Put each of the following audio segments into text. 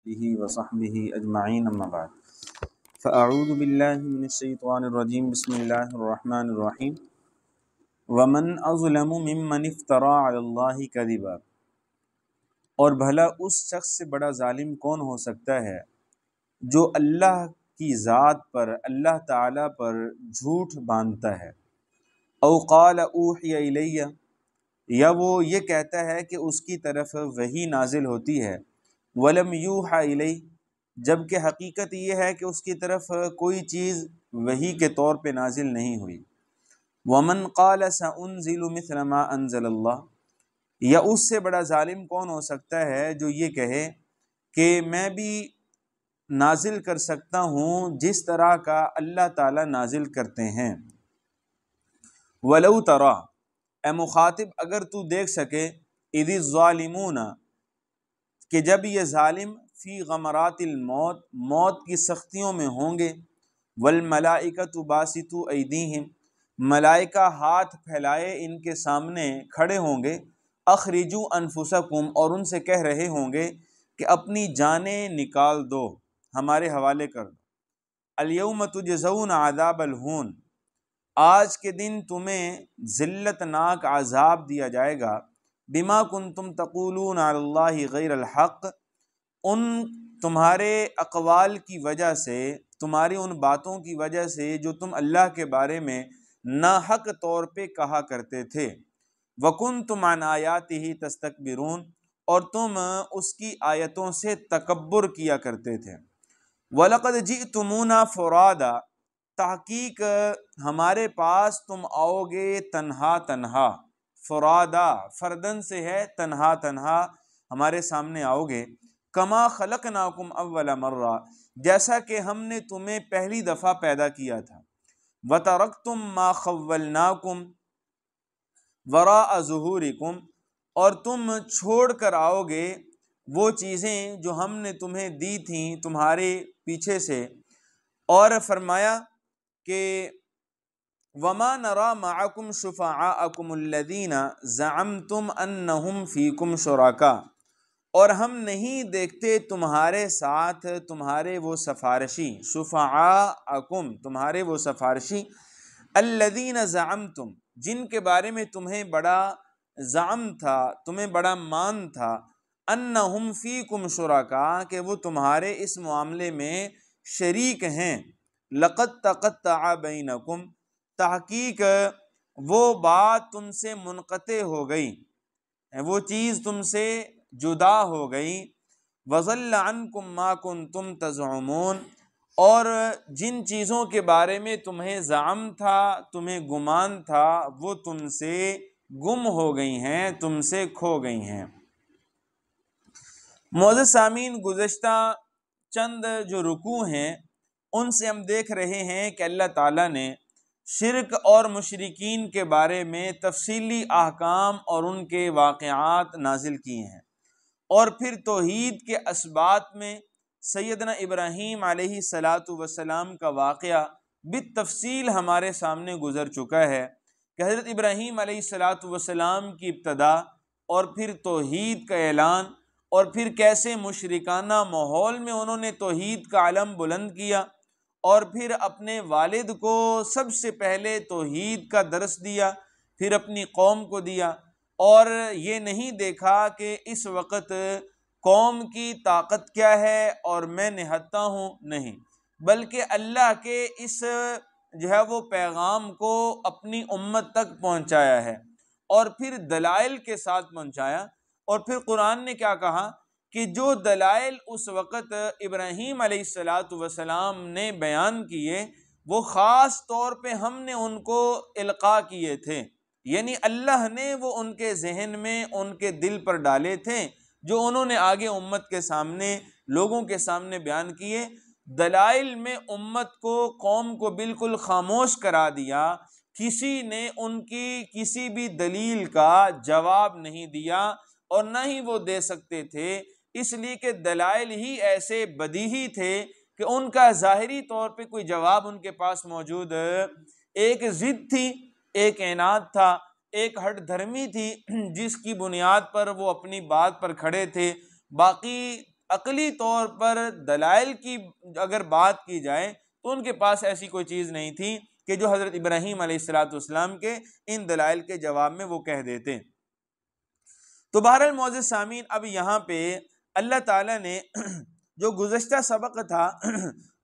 به وصحبه أجمعين أما بعد فأعوذ بالله من الشيطان الرجيم بسم الله الرحمن الرحيم ومن أظلم ممن افترى على الله كذبا، اور بھلا اس شخص سے بڑا ظالم کون ہو سکتا ہے جو اللہ کی ذات پر، اللہ تعالی پر جھوٹ باندھتا ہے۔ او قال اوحی الیہ، یا وہ یہ کہتا ہے کہ اس کی طرف وحی نازل ہوتی ہے، ولم یوحى الیہ، جبکہ حقیقت یہ ہے کہ اس کی طرف کوئی چیز وحی کے طور پہ نازل نہیں ہوئی۔ ومن قال سأنزل مثل ما انزل اللہ، یا اس سے بڑا ظالم کون ہو سکتا ہے جو یہ کہے کہ میں بھی نازل کر سکتا ہوں جس طرح کا اللہ تعالی نازل کرتے ہیں۔ ولو ترى، اے مخاطب اگر تو دیکھ سکے، اذ الظالمون، کہ جب یہ ظالم فی غمرات الموت، موت کی سختیوں میں ہوں گے، والملائکۃ باسطوا ایدیہم، ملائکہ ہاتھ پھیلائے ان کے سامنے کھڑے ہوں گے، اخرجوا انفسکم، اور ان سے کہہ رہے ہوں گے کہ اپنی جانیں نکال دو، ہمارے حوالے کر دو۔ الیوم تجزون عذاب الہون، آج کے دن تمہیں ذلت ناک عذاب دیا جائے گا، بما کنتم تقولون علی اللہ غیر الحق، ان تمہارے اقوال کی وجہ سے، تمہاری ان باتوں کی وجہ سے جو تم اللہ کے بارے میں ناحق طور پہ کہا کرتے تھے۔ وکنتم عن آیاتہ تستکبرون، اور تم اس کی آیتوں سے تکبر کیا کرتے تھے۔ وَلَقَدْ جِئْتُمُونَا فُرَادًا، تحقیق ہمارے پاس تم آؤ گے تنہا تنہا، فرادا فردن سے ہے، تنہا تنہا ہمارے سامنے آؤ گے، کما خلقناکم اول مرہ، جیسا کہ ہم نے تمہیں پہلی دفعہ پیدا کیا تھا۔ وترکتم ما خولناکم وراء ظہورکم، اور تم چھوڑ کر آؤ گے وہ چیزیں جو ہم نے تمہیں دی تھیں تمہارے پیچھے سے۔ اور فرمایا کہ وما نرى معكم شفعاءكم الذين زعمتم انهم فيكم شركاء، اور ہم نہیں دیکھتے تمہارے ساتھ تمہارے وہ سفارشی، شفعاءکم تمہارے وہ سفارشی، الذین زعمتم جن کے بارے میں تمہیں بڑا زعم تھا، تمہیں بڑا مان تھا، انہم فیکم شرکاء کہ وہ تمہارے اس معاملے میں شریک ہیں۔ لقد تقطع بینکم، تحقیق وہ بات تم سے منقطع ہو گئی، وہ چیز تم سے جدا ہو گئی۔ وضل عنکم ما کنتم تزعمون، اور جن چیزوں کے بارے میں تمہیں زعم تھا، تمہیں گمان تھا، وہ تم سے گم ہو گئی ہیں، تم سے کھو گئی ہیں۔ معزز سامعین، گزشتہ چند جو رکوع ہیں ان سے ہم دیکھ رہے ہیں کہ اللہ تعالیٰ نے شرک اور مشرکین کے بارے میں تفصیلی احکام اور ان کے واقعات نازل کیے ہیں، اور پھر توحید کے اسبات میں سیدنا ابراہیم علیہ السلام کا واقعہ بالتفصیل ہمارے سامنے گزر چکا ہے کہ حضرت ابراہیم علیہ السلام کی ابتدا، اور پھر توحید کا اعلان، اور پھر کیسے مشرکانہ ماحول میں انہوں نے توحید کا علم بلند کیا، اور پھر اپنے والد کو سب سے پہلے توحید کا درس دیا، پھر اپنی قوم کو دیا، اور یہ نہیں دیکھا کہ اس وقت قوم کی طاقت کیا ہے اور میں نہتا ہوں، نہیں، بلکہ اللہ کے اس جو ہے وہ پیغام کو اپنی امت تک پہنچایا ہے، اور پھر دلائل کے ساتھ پہنچایا۔ اور پھر قرآن نے کیا کہا کہ جو دلائل اس وقت ابراہیم علیہ السلام نے بیان کیے، وہ خاص طور پہ ہم نے ان کو القاء کیے تھے، یعنی اللہ نے وہ ان کے ذہن میں، ان کے دل پر ڈالے تھے، جو انہوں نے آگے امت کے سامنے، لوگوں کے سامنے بیان کیے۔ دلائل میں امت کو، قوم کو بالکل خاموش کرا دیا، کسی نے ان کی کسی بھی دلیل کا جواب نہیں دیا، اور نہ ہی وہ دے سکتے تھے، اس لیے کہ دلائل ہی ایسے بدیہی تھے کہ ان کا ظاہری طور پہ کوئی جواب ان کے پاس موجود۔ ایک ضد تھی، ایک عناد تھا، ایک ہٹ دھرمی تھی جس کی بنیاد پر وہ اپنی بات پر کھڑے تھے، باقی عقلی طور پر دلائل کی اگر بات کی جائے تو ان کے پاس ایسی کوئی چیز نہیں تھی کہ جو حضرت ابراہیم علیہ السلام کے ان دلائل کے جواب میں وہ کہہ دیتے۔ تو بہرحال معزز سامعین، اب یہاں پہ اللہ تعالیٰ نے جو گزشتہ سبق تھا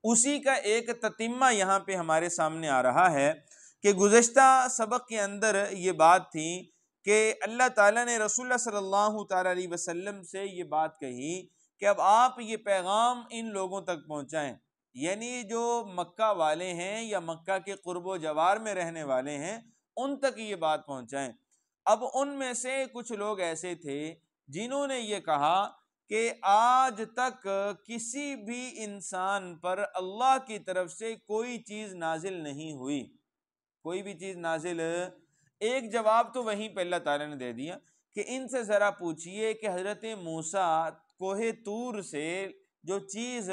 اسی کا ایک تتمہ یہاں پہ ہمارے سامنے آ رہا ہے کہ گزشتہ سبق کے اندر یہ بات تھی کہ اللہ تعالیٰ نے رسول اللہ صلی اللہ تعالیٰ علیہ وسلم سے یہ بات کہی کہ اب آپ یہ پیغام ان لوگوں تک پہنچائیں، یعنی جو مکہ والے ہیں یا مکہ کے قرب و جوار میں رہنے والے ہیں ان تک یہ بات پہنچائیں۔ اب ان میں سے کچھ لوگ ایسے تھے جنہوں نے یہ کہا کہ آج تک کسی بھی انسان پر اللہ کی طرف سے کوئی چیز نازل نہیں ہوئی، کوئی بھی چیز نازل۔ ایک جواب تو وہیں پہ اللہ تعالیٰ نے دے دیا کہ ان سے ذرا پوچھئے کہ حضرت موسیٰ کوہ طور سے جو چیز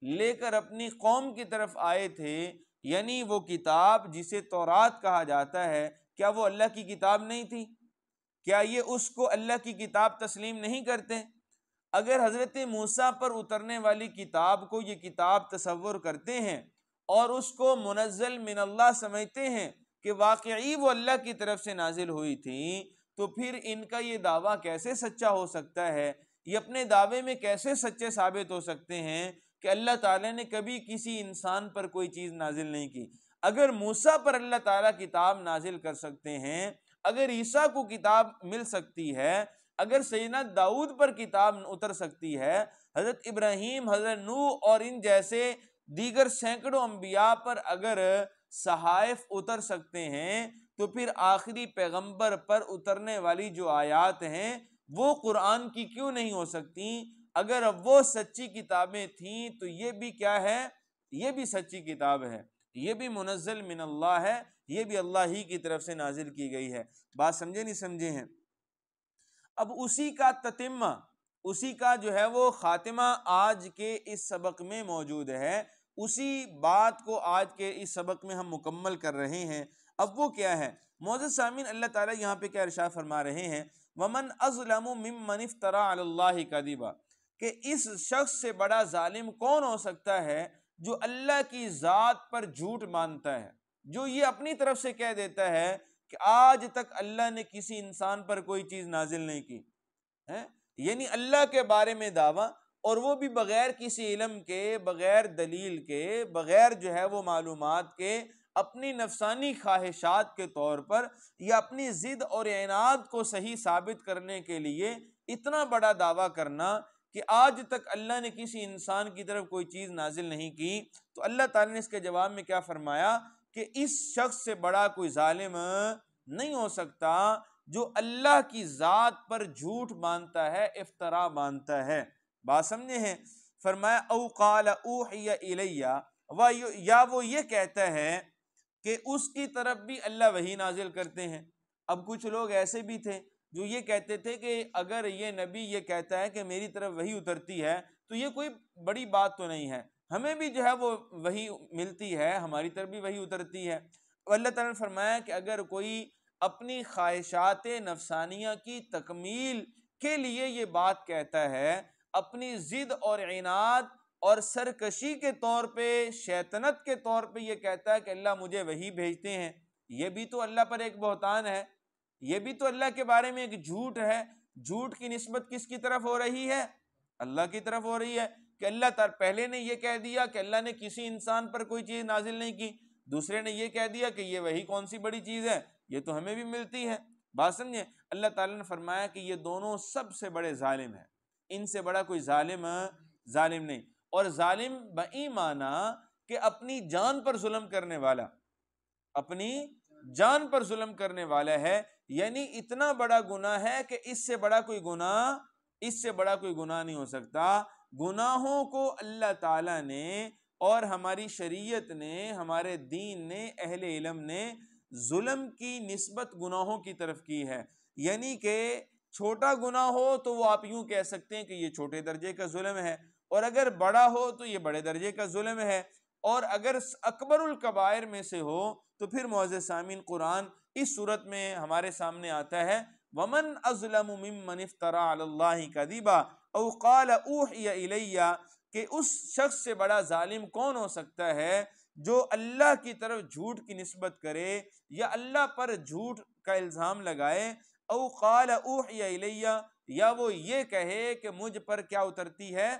لے کر اپنی قوم کی طرف آئے تھے، یعنی وہ کتاب جسے تورات کہا جاتا ہے، کیا وہ اللہ کی کتاب نہیں تھی؟ کیا یہ اس کو اللہ کی کتاب تسلیم نہیں کرتے؟ اگر حضرت موسیٰ پر اترنے والی کتاب کو یہ کتاب تصور کرتے ہیں اور اس کو منزل من اللہ سمجھتے ہیں کہ واقعی وہ اللہ کی طرف سے نازل ہوئی تھی، تو پھر ان کا یہ دعویٰ کیسے سچا ہو سکتا ہے؟ یہ اپنے دعوے میں کیسے سچے ثابت ہو سکتے ہیں کہ اللہ تعالیٰ نے کبھی کسی انسان پر کوئی چیز نازل نہیں کی؟ اگر موسیٰ پر اللہ تعالیٰ کتاب نازل کر سکتے ہیں، اگر عیسیٰ کو کتاب مل سکتی ہے، اگر سیدنا داؤد پر کتاب اتر سکتی ہے، حضرت ابراہیم، حضرت نوح اور ان جیسے دیگر سینکڑوں انبیاء پر اگر صحائف اتر سکتے ہیں، تو پھر آخری پیغمبر پر اترنے والی جو آیات ہیں وہ قرآن کی کیوں نہیں ہو سکتی؟ اگر وہ سچی کتابیں تھیں تو یہ بھی کیا ہے؟ یہ بھی سچی کتاب ہے، یہ بھی منزل من اللہ ہے، یہ بھی اللہ ہی کی طرف سے نازل کی گئی ہے۔ بات سمجھے نہیں سمجھے ہیں؟ اب اسی کا تتمہ، اسی کا جو ہے وہ خاتمہ آج کے اس سبق میں موجود ہے، اسی بات کو آج کے اس سبق میں ہم مکمل کر رہے ہیں۔ اب وہ کیا ہے؟ معزز سامعین، اللہ تعالیٰ یہاں پہ کیا ارشاد فرما رہے ہیں؟ وَمَنْ أَظْلَمُ مِمَّنِ افْتَرَىٰ عَلَى اللَّهِ كَذِبًا، کہ اس شخص سے بڑا ظالم کون ہو سکتا ہے جو اللہ کی ذات پر جھوٹ مانتا ہے، جو یہ اپنی طرف سے کہہ دیتا ہے کہ آج تک اللہ نے کسی انسان پر کوئی چیز نازل نہیں کی ہے، یعنی اللہ کے بارے میں دعویٰ، اور وہ بھی بغیر کسی علم کے، بغیر دلیل کے، بغیر جو ہے وہ معلومات کے، اپنی نفسانی خواہشات کے طور پر یا اپنی ضد اور عناد کو صحیح ثابت کرنے کے لیے اتنا بڑا دعویٰ کرنا کہ آج تک اللہ نے کسی انسان کی طرف کوئی چیز نازل نہیں کی۔ تو اللہ تعالیٰ نے اس کے جواب میں کیا فرمایا کہ اس شخص سے بڑا کوئی ظالم نہیں ہو سکتا جو اللہ کی ذات پر جھوٹ مانتا ہے، افترا مانتا ہے۔ بات سمجھے ہیں؟ فرمایا او قال اوحی الیہ، یا وہ یہ کہتا ہے کہ اس کی طرف بھی اللہ وحی نازل کرتے ہیں۔ اب کچھ لوگ ایسے بھی تھے جو یہ کہتے تھے کہ اگر یہ نبی یہ کہتا ہے کہ میری طرف وحی اترتی ہے تو یہ کوئی بڑی بات تو نہیں ہے، ہمیں بھی جو ہے وہ وحی ملتی ہے، ہماری طرف بھی وحی اترتی ہے۔ اللہ تعالیٰ نے فرمایا کہ اگر کوئی اپنی خواہشات نفسانیہ کی تکمیل کے لیے یہ بات کہتا ہے، اپنی ضد اور عناد اور سرکشی کے طور پہ، شیطنت کے طور پہ یہ کہتا ہے کہ اللہ مجھے وحی بھیجتے ہیں، یہ بھی تو اللہ پر ایک بہتان ہے، یہ بھی تو اللہ کے بارے میں ایک جھوٹ ہے۔ جھوٹ کی نسبت کس کی طرف ہو رہی ہے؟ اللہ کی طرف ہو رہی ہے کہ اللہ تعالیٰ پہلے نے یہ کہہ دیا کہ اللہ نے کسی انسان پر کوئی چیز نازل نہیں کی، دوسرے نے یہ کہہ دیا کہ یہ وحی کون سی بڑی چیز ہے، یہ تو ہمیں بھی ملتی ہے۔ بات سمجھے؟ اللہ تعالیٰ نے فرمایا کہ یہ دونوں سب سے بڑے ظالم ہیں، ان سے بڑا کوئی ظالم نہیں۔ اور ظالم بئی معنی کہ اپنی جان پر ظلم کرنے والا، اپنی جان پر ظلم کرنے والا ہے، یعنی اتنا بڑا گناہ ہے کہ اس سے بڑا کوئی گناہ نہیں ہو سکتا۔ گناہوں کو اللہ تعالیٰ نے اور ہماری شریعت نے، ہمارے دین نے، اہل علم نے ظلم کی نسبت گناہوں کی طرف کی ہے، یعنی کہ چھوٹا گناہ ہو تو وہ آپ یوں کہہ سکتے ہیں کہ یہ چھوٹے درجے کا ظلم ہے، اور اگر بڑا ہو تو یہ بڑے درجے کا ظلم ہے، اور اگر اکبر الکبائر میں سے ہو تو پھر معزز سامعین قرآن اس صورت میں ہمارے سامنے آتا ہے وَمَنْ أَظْلَمُ مِمَّنِ افْتَرَىٰ عَلَى اللَّهِ كَذِبًا، او قال اوحی الیہ، کہ اس شخص سے بڑا ظالم کون ہو سکتا ہے جو اللہ کی طرف جھوٹ کی نسبت کرے یا اللہ پر جھوٹ کا الزام لگائے، او قال اوحی الیہ، یا وہ یہ کہے کہ مجھ پر کیا اترتی ہے،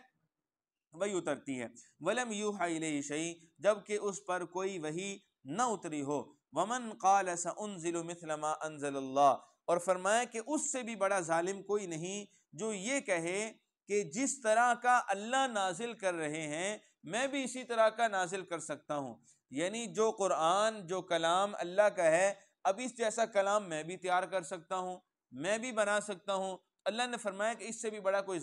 وہی اترتی ہے، ولم یوحی الیہ شیء، جبکہ اس پر کوئی وحی نہ اتری ہو، ومن قال سانزل مثل ما انزل اللہ، اور فرمایا کہ اس سے بھی بڑا ظالم کوئی نہیں جو یہ کہے کہ جس طرح کا اللہ نازل کر رہے ہیں میں بھی اسی طرح کا نازل کر سکتا ہوں، یعنی جو قرآن، جو کلام اللہ کا ہے، اب اس جیسا کلام میں بھی تیار کر سکتا ہوں، میں بھی بنا سکتا ہوں۔ اللہ نے فرمایا کہ اس سے بھی بڑا کوئی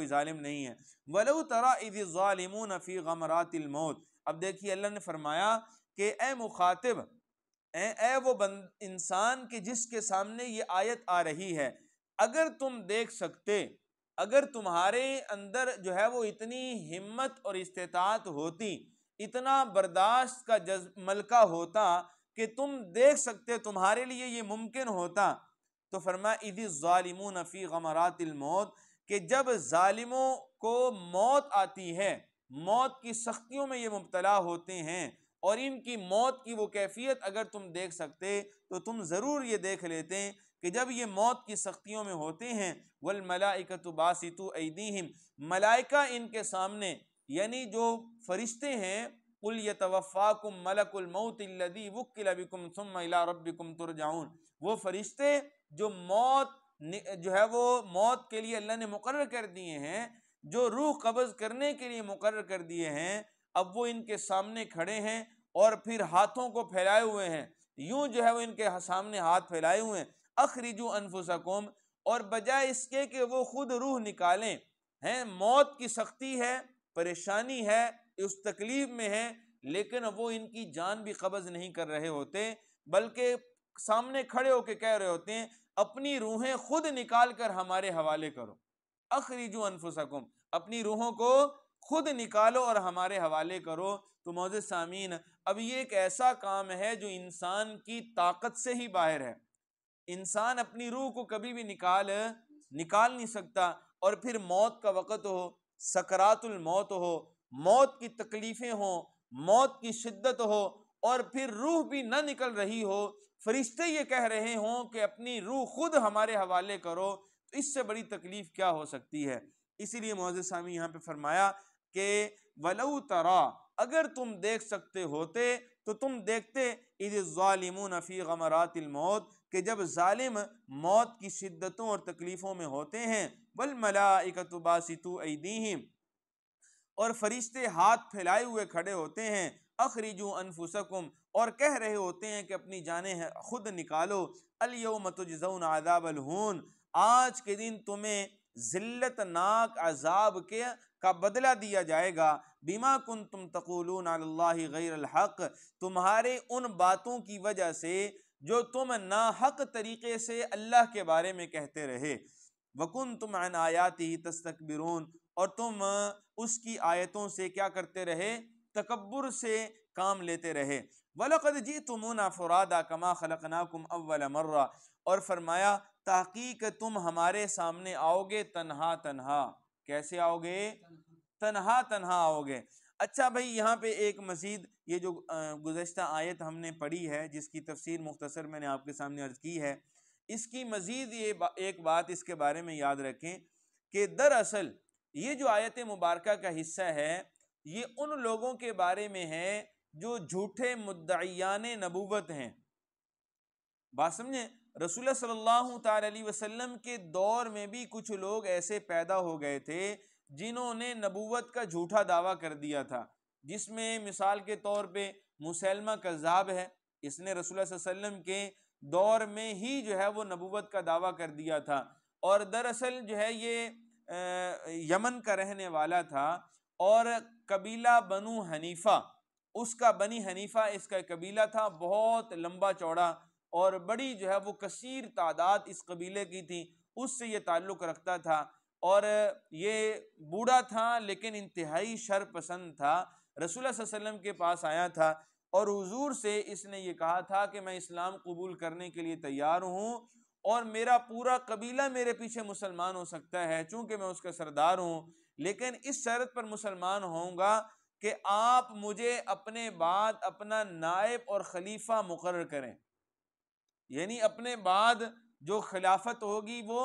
ظالم نہیں ہے۔ وَلَوْ تَرَى إِذِ الظَّالِمُونَ فِي غَمَرَاتِ الْمَوْتِ، اب دیکھیے اللہ نے فرمایا کہ اے مخاطب، اے وہ انسان کہ جس کے سامنے یہ آیت آ رہی ہے، اگر تم دیکھ سکتے، اگر تمہارے اندر جو ہے وہ اتنی ہمت اور استطاعت ہوتی، اتنا برداشت کا ملکہ ہوتا کہ تم دیکھ سکتے، تمہارے لیے یہ ممکن ہوتا، تو فرمایا اِذِ الظَّالِمُونَ فِي غَمَرَاتِ الْمَوْتِ، کہ جب ظالموں کو موت آتی ہے، موت کی سختیوں میں یہ مبتلا ہوتے ہیں، اور ان کی موت کی وہ کیفیت اگر تم دیکھ سکتے تو تم ضرور یہ دیکھ لیتے کہ جب یہ موت کی سختیوں میں ہوتے ہیں، وَالْمَلَائِكَةُ بَاسِطُو أَيْدِيهِمْ، ملائکہ ان کے سامنے، یعنی جو فرشتے ہیں، قُلْ يَتَوَفَّاكُمْ مَلَكُ الْمَوْتِ الَّذِي وُكِّلَ بِكُمْ ثُمَّ إِلَىٰ رَبِّكُمْ تُرْجَعُونَ، وہ فرشتے جو موت جو ہے وہ موت کے لیے اللہ نے مقرر کر دیے ہیں، جو روح قبض کرنے کے لیے مقرر کر دیے ہیں، اب وہ ان کے سامنے کھڑے ہیں اور پھر ہاتھوں کو پھیلائے ہوئے ہیں، یوں جو ہے وہ ان کے سامنے ہاتھ پھیلائے ہوئے ہیں، اخرجوا انفسکم، اور بجائے اس کے کہ وہ خود روح نکالیں، ہیں موت کی سختی ہے، پریشانی ہے، اس تکلیف میں ہے، لیکن وہ ان کی جان بھی قبض نہیں کر رہے ہوتے، بلکہ سامنے کھڑے ہو کے کہہ رہے ہوتے ہیں اپنی روحیں خود نکال کر ہمارے حوالے کرو، اخرجوا انفسکم، اپنی روحوں کو خود نکالو اور ہمارے حوالے کرو۔ تو معزز سامعین، اب یہ ایک ایسا کام ہے جو انسان کی طاقت سے ہی باہر ہے، انسان اپنی روح کو کبھی بھی نکال نہیں سکتا، اور پھر موت کا وقت ہو، سکرات الموت ہو، موت کی تکلیفیں ہوں، موت کی شدت ہو، اور پھر روح بھی نہ نکل رہی ہو، فرشتے یہ کہہ رہے ہوں کہ اپنی روح خود ہمارے حوالے کرو، تو اس سے بڑی تکلیف کیا ہو سکتی ہے۔ اسی لیے معزز سامعین یہاں پہ فرمایا کہ وَلَوْ تَرَى، اگر تم دیکھ سکتے ہوتے تو تم دیکھتے اِذِ الظَّالِمُونَ فِي غَمَرَاتِ الْمَوْتِ، کہ جب ظالم موت کی شدتوں اور تکلیفوں میں ہوتے ہیں، وَالْمَلَائِكَةُ بَاسِطُو أَيْدِيهِمْ، اور فرشتے ہاتھ پھیلائے ہوئے کھڑے ہوتے ہیں، اخرجوا انفسکم، اور کہہ رہے ہوتے ہیں کہ اپنی جانیں خود نکالو، الیوم تجزون عذاب الہون، آج کے دن تمہیں ذلت ناک عذاب کا بدلہ دیا جائے گا، بما کنتم تقولون علی اللہ غیر الحق، تمہارے ان باتوں کی وجہ سے جو تم ناحق طریقے سے اللہ کے بارے میں کہتے رہے، وکنتم عن آیاتہ تستکبرون، اور تم اس کی آیتوں سے کیا کرتے رہے، تکبر سے کام لیتے رہے، وَلَقَدْ جِئْتُمُونَا فُرَادَا كَمَا خَلَقْنَاكُمْ أَوَّلَ مَرَّةٍ، اور فرمایا تحقیق تم ہمارے سامنے آؤ گے تنہا تنہا، کیسے آؤ گے، تنہا تنہا آؤ گے۔ اچھا بھائی، یہاں پہ ایک مزید یہ جو گزشتہ آیت ہم نے پڑھی ہے، جس کی تفسیر مختصر میں نے آپ کے سامنے عرض کی ہے، اس کی مزید یہ ایک بات اس کے بارے میں یاد رکھیں کہ دراصل یہ جو آیت مبارکہ کا حصہ ہے، یہ ان لوگوں کے بارے میں ہے جو جھوٹے مدعیان نبوت ہیں، بات سمجھیں، رسول اللہ صلی اللہ تعالی علیہ وسلم کے دور میں بھی کچھ لوگ ایسے پیدا ہو گئے تھے جنہوں نے نبوت کا جھوٹا دعویٰ کر دیا تھا، جس میں مثال کے طور پہ مسیلمہ کذاب ہے، اس نے رسول اللہ صلی اللہ علیہ وسلم کے دور میں ہی جو ہے وہ نبوت کا دعویٰ کر دیا تھا، اور دراصل جو ہے یہ یمن کا رہنے والا تھا، اور قبیلہ بنو حنیفہ، اس کا بنی حنیفہ اس کا قبیلہ تھا، بہت لمبا چوڑا، اور بڑی جو ہے وہ کثیر تعداد اس قبیلے کی تھی، اس سے یہ تعلق رکھتا تھا، اور یہ بوڑھا تھا لیکن انتہائی شر پسند تھا، رسول اللہ صلی اللہ علیہ وسلم کے پاس آیا تھا، اور حضور سے اس نے یہ کہا تھا کہ میں اسلام قبول کرنے کے لیے تیار ہوں، اور میرا پورا قبیلہ میرے پیچھے مسلمان ہو سکتا ہے چونکہ میں اس کا سردار ہوں، لیکن اس شرط پر مسلمان ہوں گا کہ آپ مجھے اپنے بعد اپنا نائب اور خلیفہ مقرر کریں، یعنی اپنے بعد جو خلافت ہوگی وہ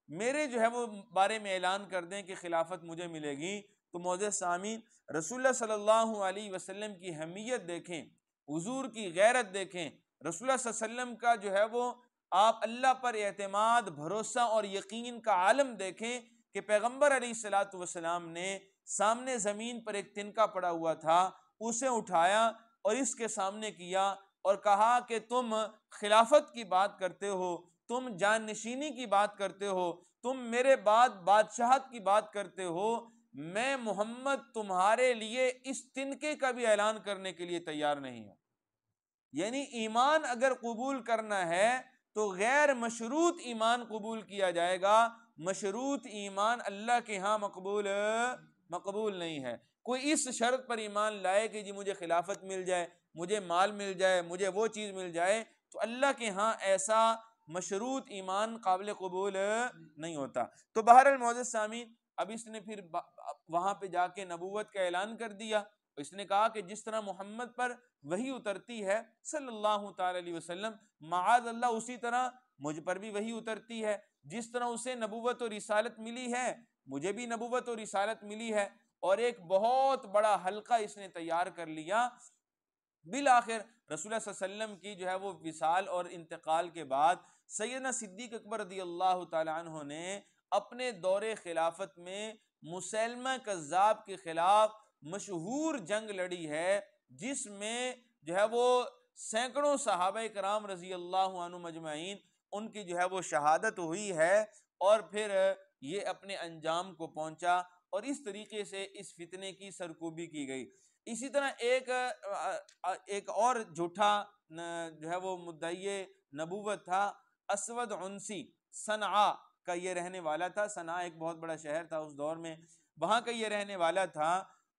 میرے جو ہے وہ بارے میں اعلان کر دیں کہ خلافت مجھے ملے گی۔ تو معزز سامعین، رسول اللہ صلی اللہ علیہ وسلم کی اہمیت دیکھیں، حضور کی غیرت دیکھیں، رسول اللہ صلی اللہ علیہ وسلم کا جو ہے وہ آپ اللہ پر اعتماد، بھروسہ اور یقین کا عالم دیکھیں کہ پیغمبر علیہ الصلوۃ والسلام نے سامنے زمین پر ایک تنکا پڑا ہوا تھا، اسے اٹھایا اور اس کے سامنے کیا اور کہا کہ تم خلافت کی بات کرتے ہو، تم جان نشینی کی بات کرتے ہو، تم میرے بعد بادشاہت کی بات کرتے ہو، میں محمد تمہارے لیے اس تنکے کا بھی اعلان کرنے کے لیے تیار نہیں ہوں۔ یعنی ایمان اگر قبول کرنا ہے تو غیر مشروط ایمان قبول کیا جائے گا، مشروط ایمان اللہ کے ہاں مقبول نہیں ہے۔ کوئی اس شرط پر ایمان لائے کہ جی مجھے خلافت مل جائے، مجھے مال مل جائے، مجھے وہ چیز مل جائے، تو اللہ کے ہاں ایسا مشروط ایمان قابل قبول نہیں ہوتا۔ تو بہرحال معزز سامعین، اب اس نے پھر وہاں پہ جا کے نبوت کا اعلان کر دیا۔ اس نے کہا کہ جس طرح محمد پر وحی اترتی ہے صلی اللہ تعالی علیہ وسلم، معاذ اللہ اسی طرح مجھ پر بھی وحی اترتی ہے، جس طرح اسے نبوت و رسالت ملی ہے مجھے بھی نبوت و رسالت ملی ہے۔ اور ایک بہت بڑا حلقہ اس نے تیار کر لیا۔ بالآخر رسول اللہ صلی اللہ علیہ وسلم کی جو ہے وہ وصال اور انتقال کے بعد سیدنا صدیق اکبر رضی اللہ تعالی عنہ نے اپنے دور خلافت میں مسیلمہ کذاب کے خلاف مشہور جنگ لڑی ہے، جس میں جو ہے وہ سینکڑوں صحابہ کرام رضی اللہ عنہ مجمعین ان کی جو ہے وہ شہادت ہوئی ہے، اور پھر یہ اپنے انجام کو پہنچا اور اس طریقے سے اس فتنے کی سرکوبی کی گئی۔ اسی طرح ایک اور جھوٹا جو ہے وہ مدعی نبوت تھا، اسود عنسی، صنعاء کا یہ رہنے والا تھا۔ صنعاء ایک بہت بڑا شہر تھا اس دور میں، وہاں کا یہ رہنے والا تھا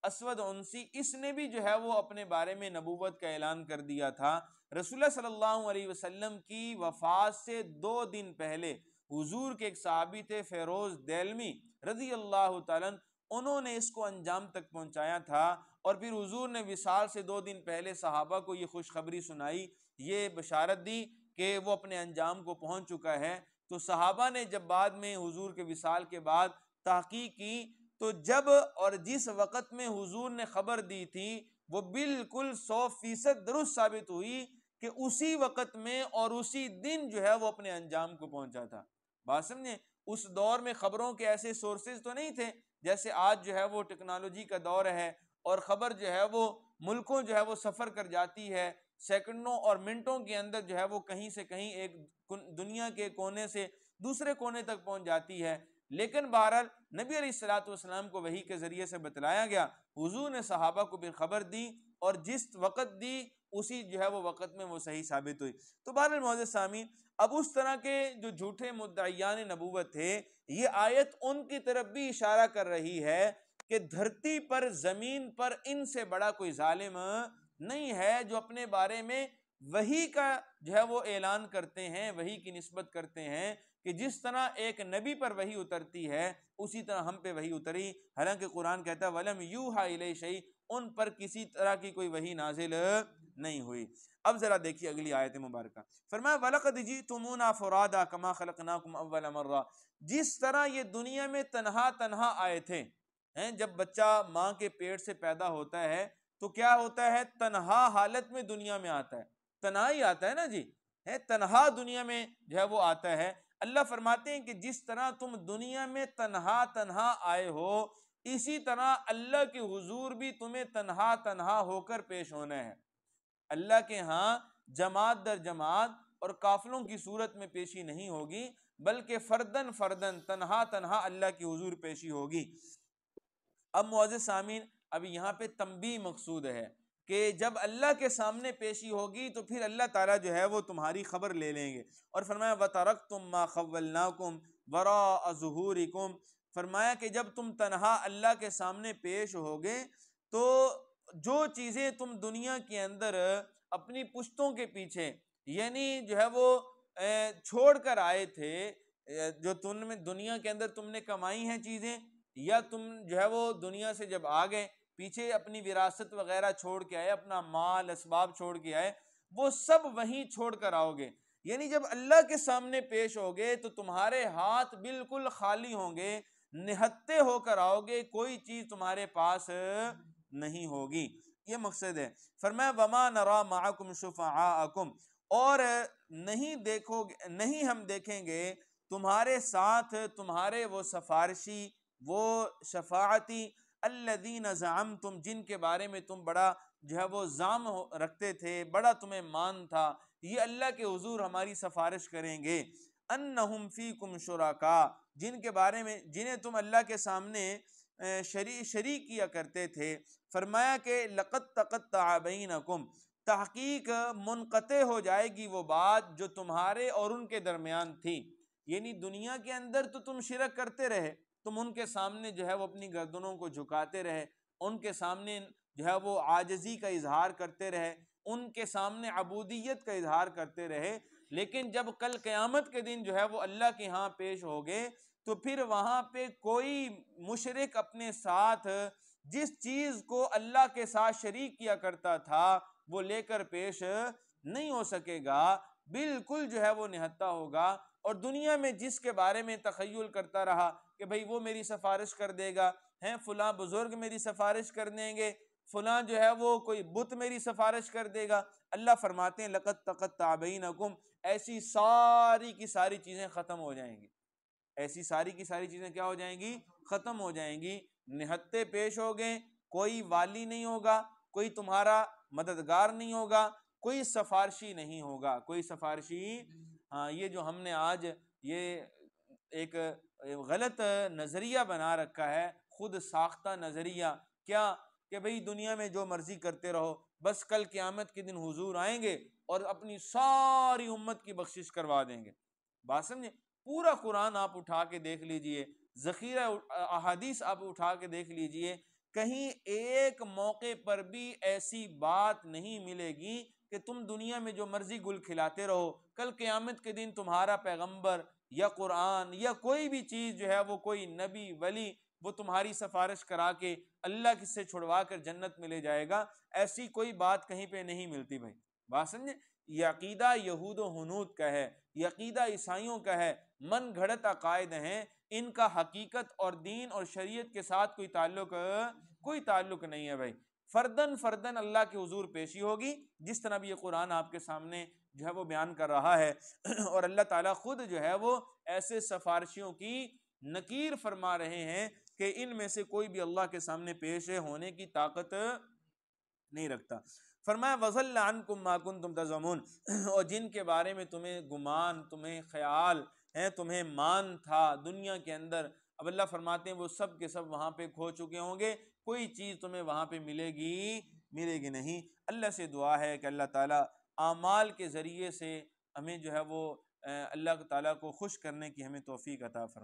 اسود عنسی۔ اس نے بھی جو ہے وہ اپنے بارے میں نبوت کا اعلان کر دیا تھا۔ رسول اللہ صلی اللہ علیہ وسلم کی وفات سے 2 دن پہلے حضور کے ایک صحابی تھے فیروز دیلمی رضی اللہ تعالیٰ عنہ، انہوں نے اس کو انجام تک پہنچایا تھا، اور پھر حضور نے وصال سے 2 دن پہلے صحابہ کو یہ خوشخبری سنائی، یہ بشارت دی کہ وہ اپنے انجام کو پہنچ چکا ہے۔ تو صحابہ نے جب بعد میں حضور کے وصال کے بعد تحقیق کی تو جب اور جس وقت میں حضور نے خبر دی تھی وہ بالکل 100% درست ثابت ہوئی کہ اسی وقت میں اور اسی دن جو ہے وہ اپنے انجام کو پہنچا تھا۔ بات سمجھیں، اس دور میں خبروں کے ایسے سورسز تو نہیں تھے جیسے آج جو ہے وہ ٹیکنالوجی کا دور ہے، اور خبر جو ہے وہ ملکوں جو ہے وہ سفر کر جاتی ہے، سیکنڈوں اور منٹوں کے اندر جو ہے وہ کہیں سے کہیں ایک دنیا کے کونے سے دوسرے کونے تک پہنچ جاتی ہے۔ لیکن بہرحال نبی علیہ الصلوۃ والسلام کو وحی کے ذریعے سے بتلایا گیا، حضور نے صحابہ کو بھی خبر دی، اور جس وقت دی اسی جو ہے وہ وقت میں وہ صحیح ثابت ہوئی۔ تو بہرحال معزز سامعین، اب اس طرح کے جو جھوٹے مدعیان نبوت تھے، یہ آیت ان کی طرف بھی اشارہ کر رہی ہے کہ دھرتی پر، زمین پر ان سے بڑا کوئی ظالم نہیں ہے جو اپنے بارے میں وحی کا جو ہے وہ اعلان کرتے ہیں، وحی کی نسبت کرتے ہیں کہ جس طرح ایک نبی پر وحی اترتی ہے اسی طرح ہم پہ وحی اتری، حالانکہ قرآن کہتا ہے وَلَمْ يُوحَى إِلَيْهِ شَيْءٌ، ان پر کسی طرح کی کوئی وحی نازل نہیں ہوئی۔ اب ذرا دیکھیے اگلی آیت مبارکہ، فرمایا وَلَقَدْ جِئْتُمُونَا فُرَادَىٰ كَمَا خَلَقْنَاكُمْ أَوَّلَ مَرَّةٍ، جس طرح یہ دنیا میں تنہا تنہا آئے تھے، جب بچہ ماں کے پیٹ سے پیدا ہوتا ہے تو کیا ہوتا ہے؟ تنہا حالت میں دنیا میں آتا ہے، تنہا ہی آتا ہے نا جی، تنہا دنیا میں جو ہے وہ آتا ہے۔ اللہ فرماتے ہیں کہ جس طرح تم دنیا میں تنہا تنہا آئے ہو، اسی طرح اللہ کے حضور بھی تمہیں تنہا تنہا ہو کر پیش ہونا ہے۔ اللہ کے ہاں جماعت در جماعت اور قافلوں کی صورت میں پیشی نہیں ہوگی، بلکہ فردن فردن، تنہا تنہا اللہ کی حضور پیشی ہوگی۔ اب معزز سامعین، اب یہاں پہ تنبیہ مقصود ہے کہ جب اللہ کے سامنے پیشی ہوگی تو پھر اللہ تعالیٰ جو ہے وہ تمہاری خبر لے لیں گے، اور فرمایا وَتَرَكْتُمْ مَا خَوَّلْنَاكُمْ وَرَاءَ ظُهُورِكُمْ، فرمایا کہ جب تم تنہا اللہ کے سامنے پیش ہوگے تو جو چیزیں تم دنیا کے اندر اپنی پشتوں کے پیچھے، یعنی جو ہے وہ چھوڑ کر آئے تھے، جو تم میں دنیا کے اندر تم نے کمائی ہیں چیزیں، یا تم جو ہے وہ دنیا سے جب آ گئے پیچھے اپنی وراثت وغیرہ چھوڑ کے آئے، اپنا مال اسباب چھوڑ کے آئے، وہ سب وہیں چھوڑ کر آؤ گے۔ یعنی جب اللہ کے سامنے پیش ہوگے تو تمہارے ہاتھ بالکل خالی ہوں گے، نہتے ہو کر آؤ گے، کوئی چیز تمہارے پاس نہیں ہوگی۔ یہ مقصد ہے۔ فرمایا وما نرا معکم شفعاءکم، اور نہیں ہم دیکھیں گے تمہارے ساتھ تمہارے وہ سفارشی، وہ شفاعتی، الذین زعمتم، جن کے بارے میں تم بڑا جو ہے وہ زعم رکھتے تھے، بڑا تمہیں مان تھا، یہ اللہ کے حضور ہماری سفارش کریں گے، انہم فیکم شرکاء، جن کے بارے میں جنہیں تم اللہ کے سامنے شریک کیا کرتے تھے۔ فرمایا کہ لقد تقطع بینکم، تحقیق منقطع ہو جائے گی وہ بات جو تمہارے اور ان کے درمیان تھی۔ یعنی دنیا کے اندر تو تم شرک کرتے رہے، تم ان کے سامنے جو ہے وہ اپنی گردنوں کو جھکاتے رہے، ان کے سامنے جو ہے وہ عاجزی کا اظہار کرتے رہے، ان کے سامنے عبودیت کا اظہار کرتے رہے، لیکن جب کل قیامت کے دن جو ہے وہ اللہ کے ہاں پیش ہوگے تو پھر وہاں پہ کوئی مشرک اپنے ساتھ جس چیز کو اللہ کے ساتھ شریک کیا کرتا تھا وہ لے کر پیش نہیں ہو سکے گا، بالکل جو ہے وہ نہتا ہوگا۔ اور دنیا میں جس کے بارے میں تخیل کرتا رہا کہ بھئی وہ میری سفارش کر دے گا، ہیں فلاں بزرگ میری سفارش کر دیں گے، فلاں جو ہے وہ کوئی بت میری سفارش کر دے گا، اللہ فرماتے ہیں لقد تقطع بینکم، ایسی ساری کی ساری چیزیں ختم ہو جائیں گی، ایسی ساری کی ساری چیزیں کیا ہو جائیں گی؟ ختم ہو جائیں گی، نہتے پیش ہو گئے، کوئی والی نہیں ہوگا، کوئی تمہارا مددگار نہیں ہوگا، کوئی سفارشی نہیں ہوگا، کوئی سفارشی۔ ہاں، یہ جو ہم نے آج یہ ایک غلط نظریہ بنا رکھا ہے، خود ساختہ نظریہ، کیا کہ بھئی دنیا میں جو مرضی کرتے رہو، بس کل قیامت کے دن حضور آئیں گے اور اپنی ساری امت کی بخشش کروا دیں گے۔ بات سمجھے؟ پورا قرآن آپ اٹھا کے دیکھ لیجئے، ذخیرہ احادیث آپ اٹھا کے دیکھ لیجئے، کہیں ایک موقع پر بھی ایسی بات نہیں ملے گی کہ تم دنیا میں جو مرضی گل کھلاتے رہو، کل قیامت کے دن تمہارا پیغمبر یا قرآن یا کوئی بھی چیز جو ہے وہ کوئی نبی ولی وہ تمہاری سفارش کرا کے اللہ کس سے چھڑوا کر جنت میں لے جائے گا، ایسی کوئی بات کہیں پہ نہیں ملتی بھائی۔ بات سمجھے؟ یہ عقیدہ یہود و ہنود کا ہے، یہ عقیدہ عیسائیوں کا ہے، من گھڑت عقائد ہیں، ان کا حقیقت اور دین اور شریعت کے ساتھ کوئی تعلق نہیں ہے بھائی۔ فردن فردن اللہ کے حضور پیشی ہوگی، جس طرح بھی یہ قرآن آپ کے سامنے جو ہے وہ بیان کر رہا ہے، اور اللہ تعالیٰ خود جو ہے وہ ایسے سفارشیوں کی نکیر فرما رہے ہیں کہ ان میں سے کوئی بھی اللہ کے سامنے پیش ہونے کی طاقت نہیں رکھتا۔ فرمایا وَضَلَّ عَنْكُمْ مَا كُنْتُمْ تَزْعُمُونَ، اور جن کے بارے میں تمہیں گمان، تمہیں خیال ہے، تمہیں مان تھا دنیا کے اندر، اب اللہ فرماتے ہیں وہ سب کے سب وہاں پہ کھو چکے ہوں گے، کوئی چیز تمہیں وہاں پہ ملے گی نہیں۔ اللہ سے دعا ہے کہ اللہ تعالیٰ اعمال کے ذریعے سے ہمیں جو ہے وہ اللہ تعالیٰ کو خوش کرنے کی ہمیں توفیق عطا فرمائے۔